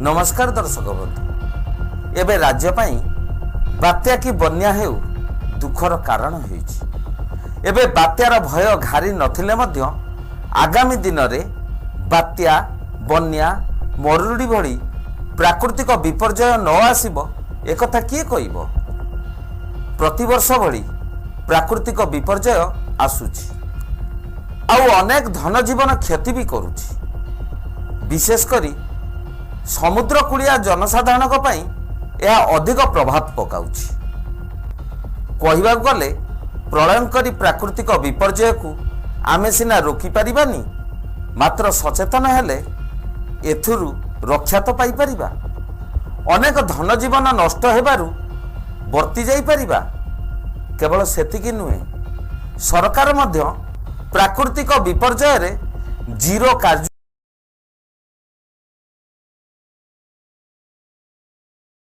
नमस्कार दर्शक बंधु एबे राज्य पाई बात्या की बन्या हेउ दुखर कारण होइछि। एबे बात्यार भय घारी नथिले मध्य आगामी दिन रे बात्या बन्या मरुड़ी भली प्राकृतिक विपर्यय न आसिब एकथा किए कहिब। प्रतिवर्ष भली प्राकृतिक विपर्यय आसुछि आउ अनेक धन जीवन क्षति भी करुछि। विशेष करी समुद्र कूलिया जनसाधारण यह अधिक प्रभाव पकाउछि। कहवाक गले प्रलयंकारी प्राकृतिक विपर्यय को आमे सिना रोकी परिबानी, मात्र सचेतन हेले एथुरु रक्षा तो पाई परिबा। अनेक धन जीवन नष्ट हेबारु वर्ती जाई परिबा। केवल सेतिकी नुहे, सरकार मध्य प्राकृतिक विपर्यय रे जीरो कार्य